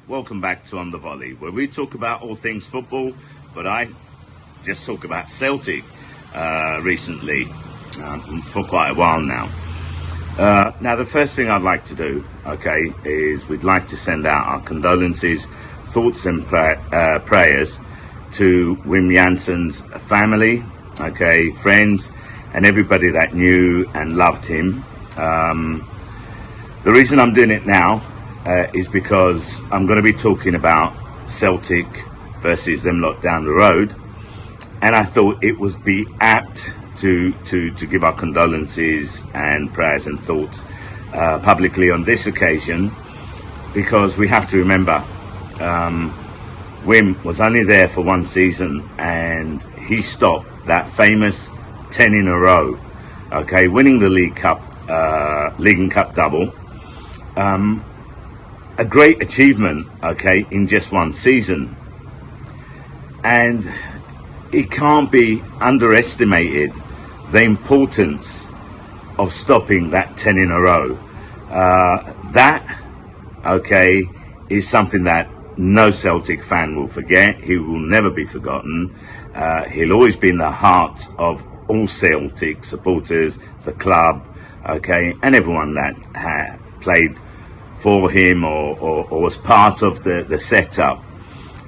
Welcome back to On the Volley, where we talk about all things football, but I just talk about Celtic recently for quite a while now. Now, the first thing I'd like to do, okay, is we'd like to send out our condolences, thoughts and prayers to Wim Janssen's family, okay, friends, and everybody that knew and loved him. The reason I'm doing it now is because I'm going to be talking about Celtic versus them lot down the road, and I thought it would be apt to give our condolences and prayers and thoughts publicly on this occasion, because we have to remember Wim was only there for one season and he stopped that famous 10 in a row, okay, winning the League and Cup double. A great achievement, okay, in just one season, and it can't be underestimated the importance of stopping that 10 in a row. That, okay, is something that no Celtic fan will forget. He will never be forgotten. He'll always be in the heart of all Celtic supporters, the club, okay, and everyone that played for him or was part of the setup.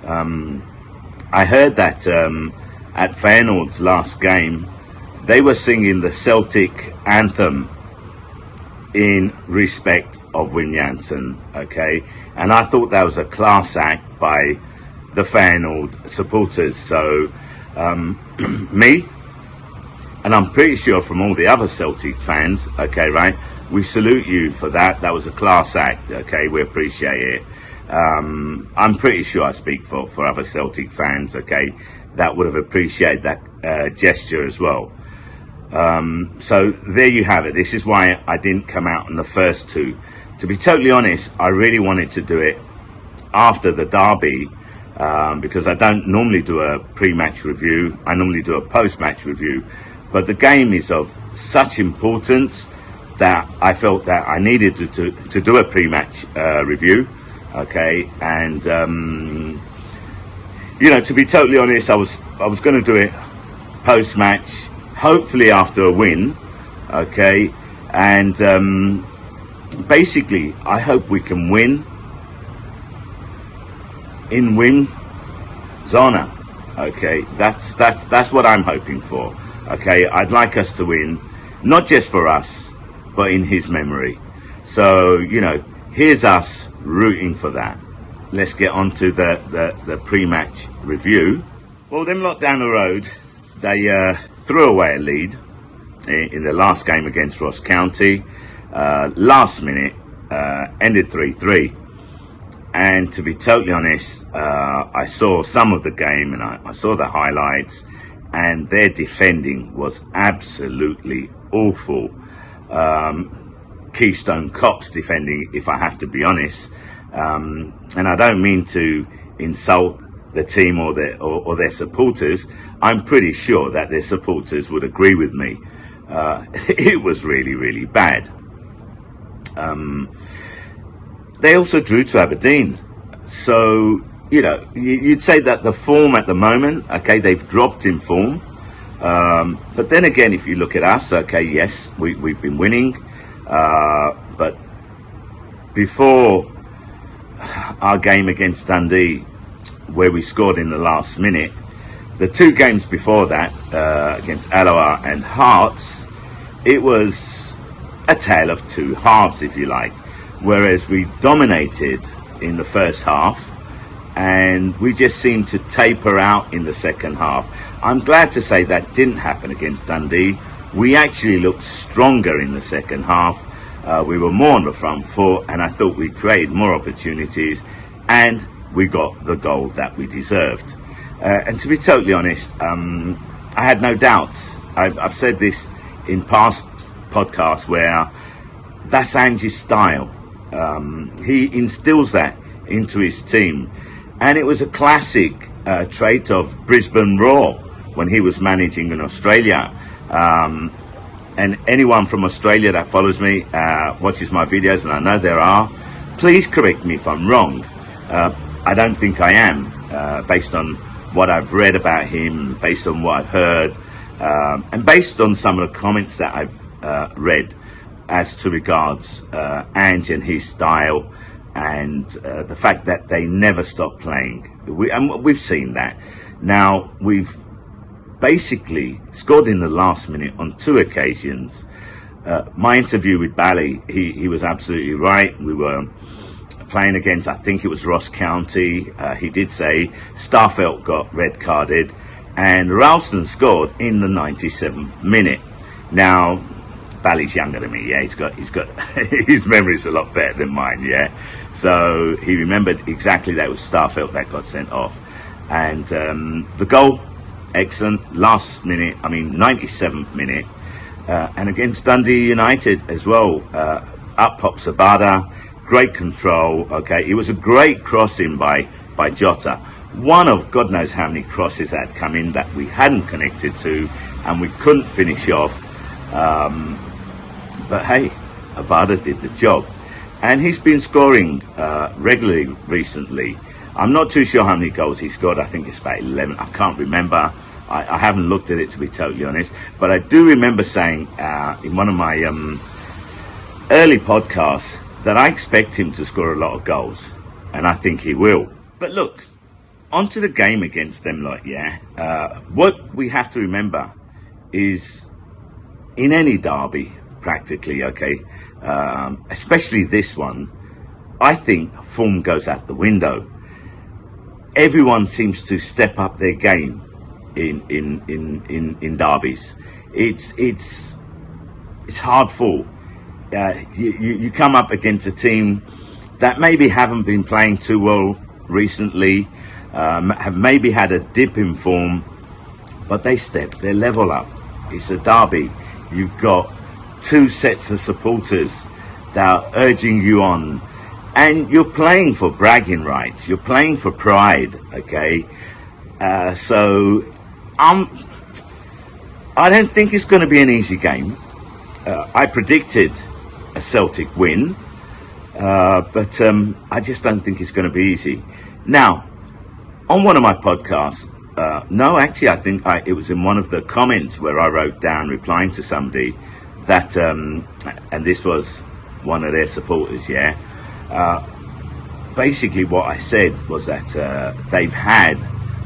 I heard that at Feyenoord's last game, they were singing the Celtic anthem in respect of Wim Janssen, okay? And I thought that was a class act by the Feyenoord supporters. So me, and I'm pretty sure from all the other Celtic fans, okay, right, we salute you for that. That was a class act, okay, we appreciate it. I'm pretty sure I speak for other Celtic fans, okay, that would have appreciated that gesture as well. So there you have it. This is why I didn't come out on the first two. To be totally honest, I really wanted to do it after the derby, because I don't normally do a pre-match review. I normally do a post-match review. But the game is of such importance that I felt that I needed to do a pre-match review, okay? And you know, to be totally honest, I was going to do it post-match, hopefully after a win, okay? And basically, I hope we can win in Wim's honour, okay? That's what I'm hoping for, okay? I'd like us to win, not just for us, but in his memory. So, you know, here's us rooting for that. Let's get on to the pre-match review. Well, them lot down the road, they threw away a lead in the last game against Ross County. Last minute, ended 3-3. And to be totally honest, I saw some of the game and I saw the highlights, and their defending was absolutely awful. Keystone Cops defending, if I have to be honest, and I don't mean to insult the team or their supporters. I'm pretty sure that their supporters would agree with me. It was really bad. They also drew to Aberdeen, so you know, you'd say that the form at the moment, okay, they've dropped in form. But then again, if you look at us, okay, yes, we've been winning, but before our game against Dundee, where we scored in the last minute, the two games before that, against Alloa and Hearts, it was a tale of two halves, if you like. Whereas we dominated in the first half, and we just seemed to taper out in the second half. I'm glad to say that didn't happen against Dundee. We actually looked stronger in the second half. We were more on the front foot, and I thought we created more opportunities, and we got the goal that we deserved. And to be totally honest, I had no doubts. I've said this in past podcasts where that's Ange's style. He instills that into his team. And it was a classic trait of Brisbane Roar when he was managing in Australia. And anyone from Australia that follows me, watches my videos, and I know there are, please correct me if I'm wrong. I don't think I am, based on what I've read about him, based on what I've heard, and based on some of the comments that I've read as to regards Ange and his style, and the fact that they never stop playing. And we've seen that. Now, we've basically scored in the last minute on 2 occasions. My interview with Bally, he was absolutely right. We were playing against, I think it was Ross County. He did say Starfelt got red carded, and Ralston scored in the 97th minute. Now, Bally's younger than me, yeah. He's got his memory's a lot better than mine, yeah. So he remembered exactly that it was Starfelt that got sent off, and the goal, excellent. Last minute, 97th minute, and against Dundee United as well. Up pops Abada, great control. Okay, it was a great crossing by Jota. One of God knows how many crosses had come in that we hadn't connected to, and we couldn't finish off. But hey, Abada did the job, and he's been scoring regularly recently. I'm not too sure how many goals he scored. I think it's about 11. I can't remember. I haven't looked at it, to be totally honest. But I do remember saying in one of my early podcasts that I expect him to score a lot of goals, and I think he will. But look, onto the game against them lot, yeah. What we have to remember is, in any derby, practically, okay, especially this one, I think form goes out the window. Everyone seems to step up their game in derbies. It's hard fought. You come up against a team that maybe haven't been playing too well recently, have maybe had a dip in form, but they level up. It's a derby. You've got 2 sets of supporters that are urging you on, and you're playing for bragging rights. You're playing for pride, okay? So I don't think it's going to be an easy game. I predicted a Celtic win, but I just don't think it's going to be easy. Now, on one of my podcasts, no, actually, I think it was in one of the comments where I wrote down, replying to somebody, that, and this was one of their supporters, yeah. Basically, what I said was that they've had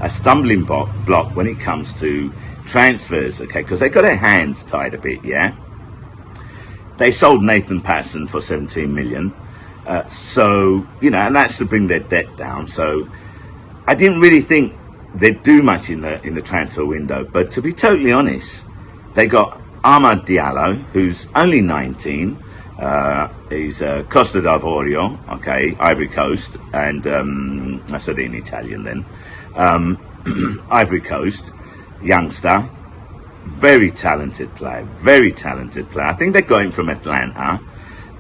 a stumbling block when it comes to transfers, okay, because they got their hands tied a bit, yeah. They sold Nathan Patterson for 17 million, so and that's to bring their debt down. So I didn't really think they'd do much in the transfer window. But to be totally honest, they got Amad Diallo, who's only 19. He's Costa d'Avorio, okay, Ivory Coast, and I said it in Italian then. Ivory Coast, youngster, very talented player. I think they got him from Atlanta,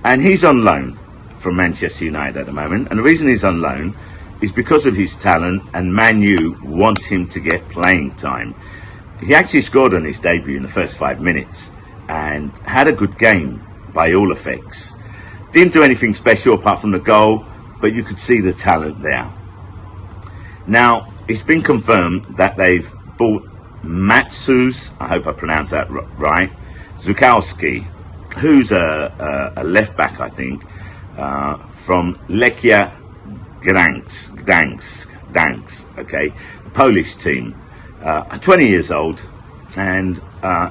and he's on loan from Manchester United at the moment. And the reason he's on loan is because of his talent, and Man U want him to get playing time. He actually scored on his debut in the first 5 minutes and had a good game by all effects. Didn't do anything special apart from the goal, but you could see the talent there. Now, it's been confirmed that they've bought Matsus, I hope I pronounced that right, Zukowski, who's a left back, I think, from Lechia Gdańsk, okay, a Polish team, 20 years old, and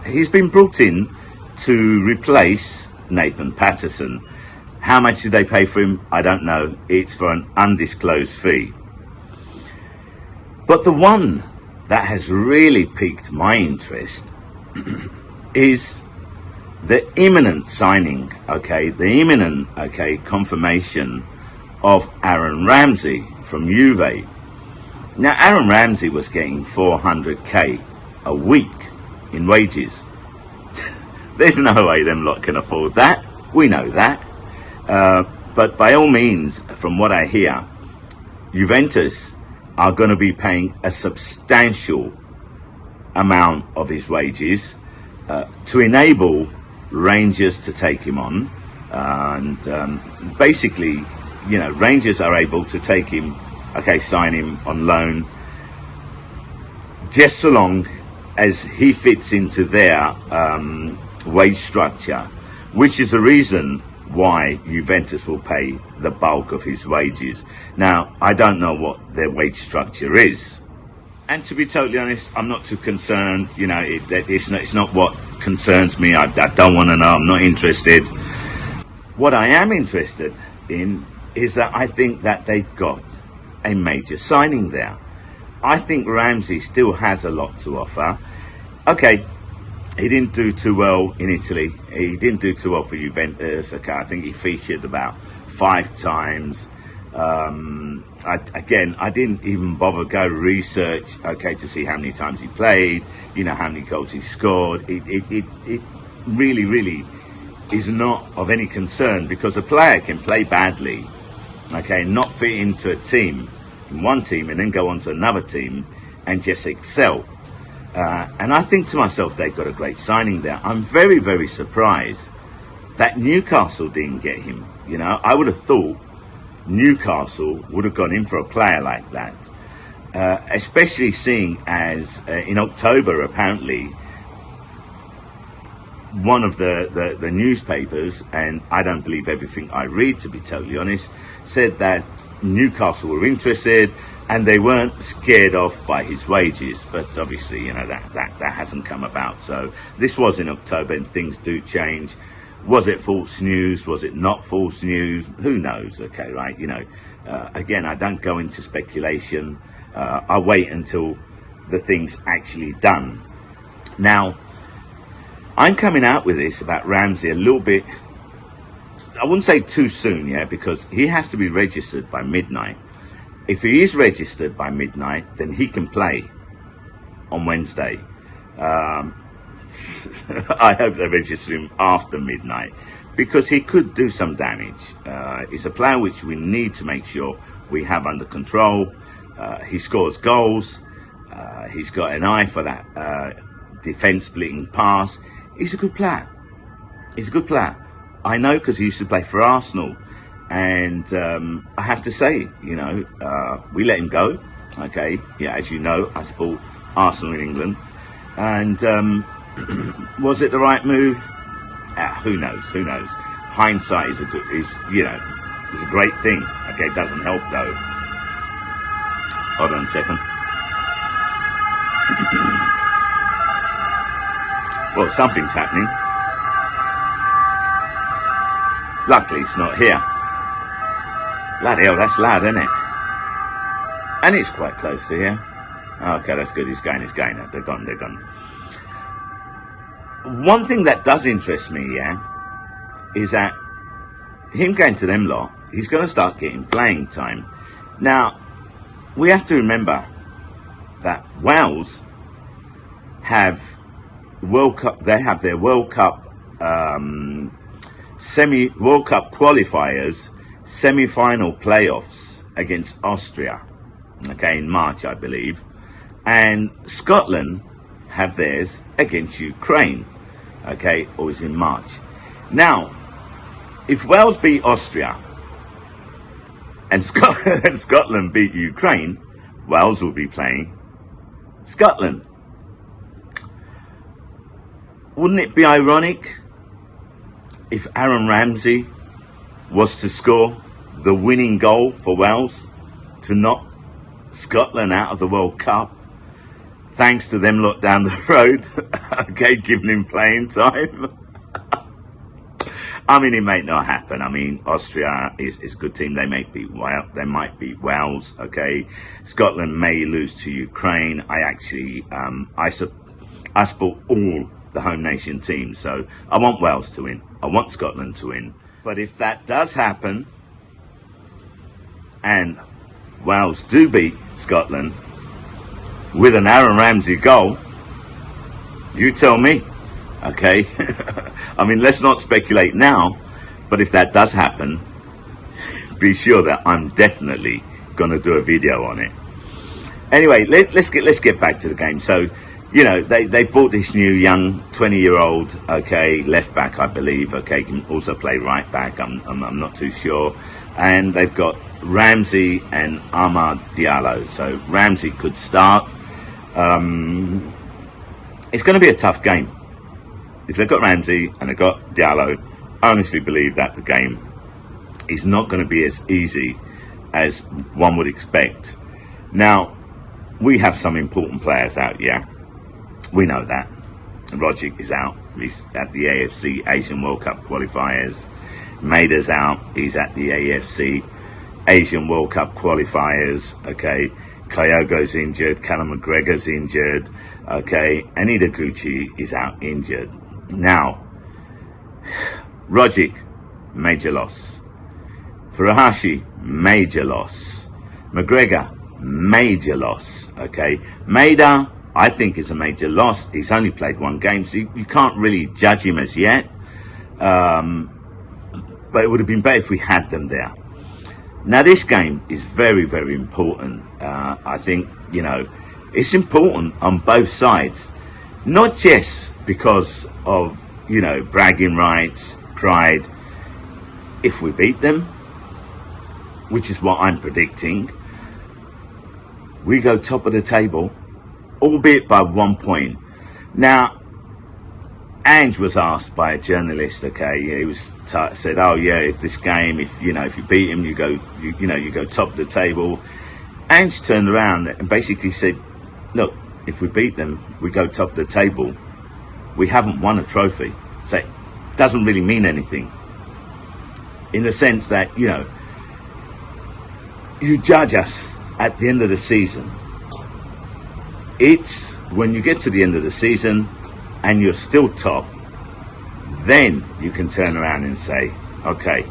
he's been brought in to replace Nathan Patterson. How much did they pay for him? I don't know. It's for an undisclosed fee. But the one that has really piqued my interest is the imminent signing, confirmation of Aaron Ramsey from Juve. Now, Aaron Ramsey was getting 400k a week in wages. There's no way them lot can afford that. We know that. But by all means, from what I hear, Juventus are going to be paying a substantial amount of his wages to enable Rangers to take him on. And basically, you know, Rangers are able to take him, okay, sign him on loan, just so long as he fits into their wage structure, which is the reason why Juventus will pay the bulk of his wages. Now, I don't know what their wage structure is, and to be totally honest, I'm not too concerned. You know, it's not what concerns me. I don't want to know. I'm not interested. What I am interested in is that I think that they've got a major signing there. I think Ramsey still has a lot to offer. Okay, he didn't do too well in Italy. He didn't do too well for Juventus. Okay, I think he featured about 5 times. I didn't even bother go research, okay, to see how many times he played, you know, how many goals he scored. It really is not of any concern, because a player can play badly, okay, not fit into a team, in one team, and then go on to another team and just excel. And I think to myself, they've got a great signing there. I'm very surprised that Newcastle didn't get him. You know, I would have thought Newcastle would have gone in for a player like that, especially seeing as in October, apparently, one of the newspapers, and I don't believe everything I read, to be totally honest, said that Newcastle were interested and they weren't scared off by his wages. But obviously, you know, that hasn't come about. So this was in October, and things do change. Was it false news? Was it not false news? Who knows? Okay, right? You know, again, I don't go into speculation. I wait until the thing's actually done. Now, I'm coming out with this about Ramsey a little bit, I wouldn't say too soon, yeah, because he has to be registered by midnight. If he is registered by midnight, then he can play on Wednesday. I hope they register him after midnight, because he could do some damage. He's a player which we need to make sure we have under control. He scores goals. He's got an eye for that defence splitting pass. He's a good player. He's a good player. I know, because he used to play for Arsenal. And I have to say, you know, we let him go. Okay, yeah, as you know, I support Arsenal in England. And was it the right move? Who knows? Who knows? Hindsight is a great thing. Okay, it doesn't help though. Hold on a second. Well, something's happening. Luckily, it's not here. Bloody hell, that's loud, isn't it? And it's quite close to here. Okay, that's good. It's going. They're gone. One thing that does interest me, yeah, is that him going to them lot, he's going to start getting playing time. Now, we have to remember that Wales have World Cup. They have their World Cup World Cup qualifiers, semi-final playoffs against Austria, okay, in March, I believe, and Scotland have theirs against Ukraine, okay, always in March. Now, if Wales beat Austria and Scotland beat Ukraine, Wales will be playing Scotland. Wouldn't it be ironic if Aaron Ramsey was to score the winning goal for Wales to knock Scotland out of the World Cup, thanks to them lot down the road, okay, giving him playing time? I mean, it may not happen. I mean, Austria is a good team. They might beat Wales, okay. Scotland may lose to Ukraine. I support all the home nation teams, so I want Wales to win. I want Scotland to win. But if that does happen, and Wales do beat Scotland with an Aaron Ramsey goal, you tell me, okay? I mean, let's not speculate now, but if that does happen, be sure that I'm definitely going to do a video on it. Anyway, let's get back to the game. So you know, they bought this new young 20-year-old, okay, left back, I believe, okay, can also play right back. I'm not too sure, and they've got Ramsey and Amad Diallo. So Ramsey could start. It's going to be a tough game. If they've got Ramsey and they've got Diallo, I honestly believe that the game is not going to be as easy as one would expect. Now, we have some important players out, yeah. We know that. Rogic is out. He's at the AFC Asian World Cup qualifiers. Maida's out. He's at the AFC Asian World Cup qualifiers. Okay. Kyogo's injured. Callum McGregor's injured. Okay. And Gucci is out injured. Now, Rogic, major loss. Furuhashi, major loss. McGregor, major loss. Okay. Maida, I think is a major loss. He's only played one game, so you can't really judge him as yet. But it would have been better if we had them there. Now, this game is very, very important. I think, you know, it's important on both sides. Not just because of, you know, bragging rights, pride. If we beat them, which is what I'm predicting, we go top of the table, albeit by 1 point. Now, Ange was asked by a journalist. Okay, he was said, "Oh yeah, if this game, if you beat him, you go top of the table." Ange turned around and basically said, "Look, if we beat them, we go top of the table. We haven't won a trophy, so it doesn't really mean anything." In the sense that, you know, you judge us at the end of the season. It's when you get to the end of the season and you're still top, then you can turn around and say, okay,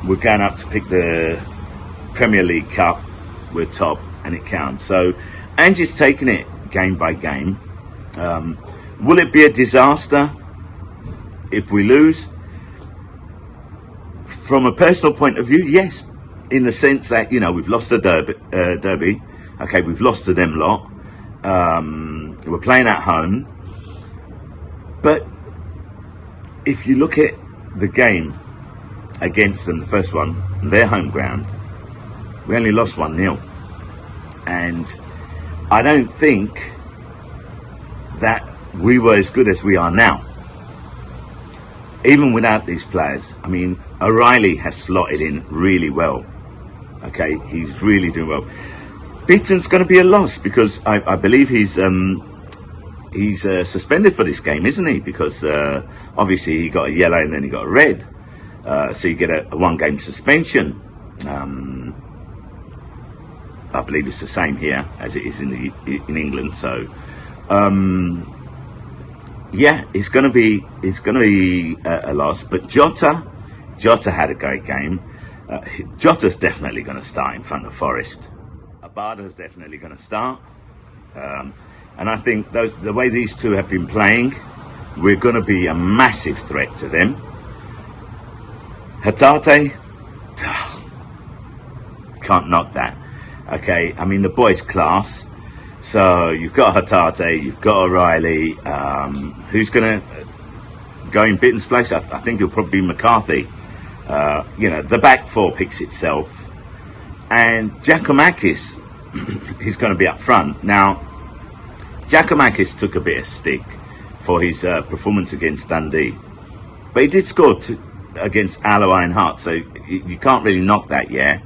we're going up to pick the Premier League Cup, we're top, and it counts. So Angie's taking it game by game. Will it be a disaster if we lose? From a personal point of view, yes, in the sense that, you know, we've lost the derby. Okay, we've lost to them lot. We're playing at home. But if you look at the game against them, the first one, their home ground, we only lost 1-0. And I don't think that we were as good as we are now. Even without these players. I mean, O'Reilly has slotted in really well. Okay, he's really doing well. Beaton's going to be a loss because I believe he's suspended for this game, isn't he? Because obviously he got a yellow and then he got a red, so you get a 1-game suspension. I believe it's the same here as it is in England. So yeah, it's going to be a loss. But Jota had a great game. Jota's definitely going to start in front of Forest. Abada's definitely going to start, and I think the way these two have been playing, we're going to be a massive threat to them. Hatate, can't knock that. Okay, I mean the boy's class. So you've got Hatate, you've got O'Reilly. Who's going to go in bit and splash? I think it'll probably be McCarthy. You know, the back four picks itself. And Giacomakis, he's going to be up front. Now, Giacomakis took a bit of stick for his performance against Dundee. But he did score against Alloa and Hearts, so you can't really knock that, yeah.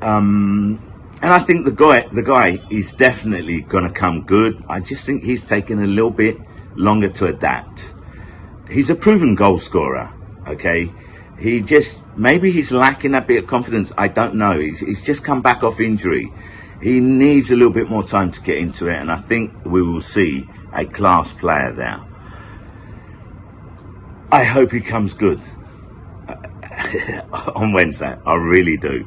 And I think the guy is definitely going to come good. I just think he's taken a little bit longer to adapt. He's a proven goal scorer, okay. Maybe he's lacking that bit of confidence. I don't know. He's just come back off injury. He needs a little bit more time to get into it, and I think we will see a class player there. I hope he comes good on Wednesday. I really do.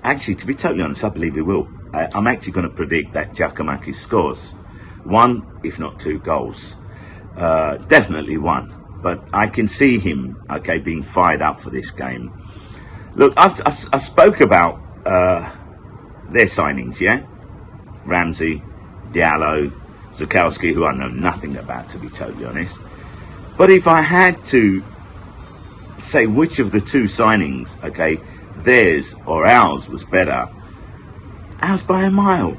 Actually, to be totally honest, I believe he will. I'm actually going to predict that Giacomakis scores 1, if not 2 goals. Definitely 1. But I can see him, okay, being fired up for this game. Look, I've spoke about their signings, yeah? Ramsey, Diallo, Zakowski, who I know nothing about, to be totally honest. But if I had to say which of the two signings, okay, theirs or ours was better, ours by a mile.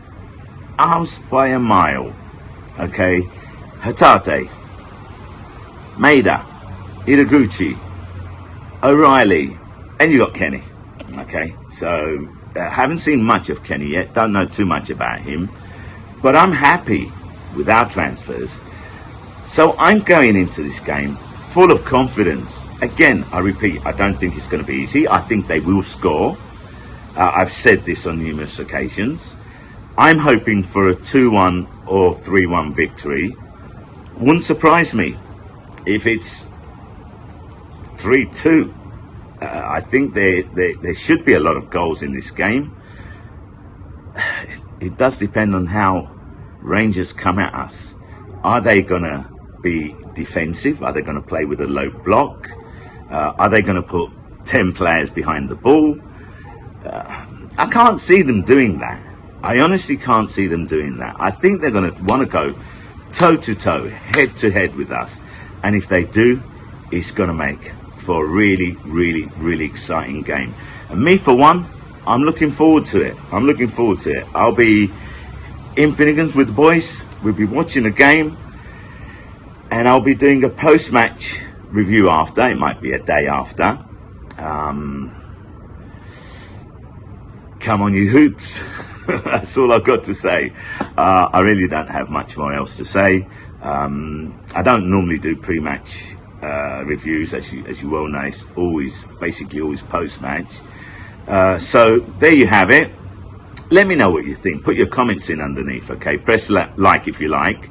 Ours by a mile. Okay, Hatate, Maeda, Itaguchi, O'Reilly, and you got Kenny. Okay, so haven't seen much of Kenny yet, don't know too much about him, but I'm happy with our transfers. So I'm going into this game full of confidence. Again, I repeat, I don't think it's going to be easy. I think they will score. I've said this on numerous occasions. I'm hoping for a 2-1 or 3-1 victory. Wouldn't surprise me if it's 3-2. I think there should be a lot of goals in this game. It does depend on how Rangers come at us. Are they going to be defensive? Are they going to play with a low block? Are they going to put 10 players behind the ball? I can't see them doing that. I honestly can't see them doing that. I think they're going to want to go toe-to-toe, head-to-head with us. And if they do, it's going to make for a really, really, really exciting game. And me, for one, I'm looking forward to it. I'm looking forward to it. I'll be in Finnegan's with the boys. We'll be watching the game. And I'll be doing a post-match review after. It might be a day after. Come on, you hoops. That's all I've got to say. I really don't have much more else to say. I don't normally do pre-match reviews, as you well know. It's basically always post-match. So there you have it. Let me know what you think. Put your comments in underneath, okay? Press like if you like.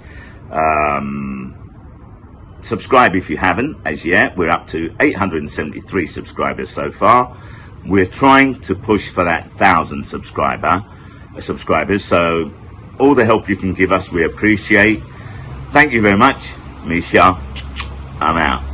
Subscribe if you haven't as yet. We're up to 873 subscribers so far. We're trying to push for that 1,000 subscribers. So all the help you can give us, we appreciate. Thank you very much. Me, Shah. I'm out.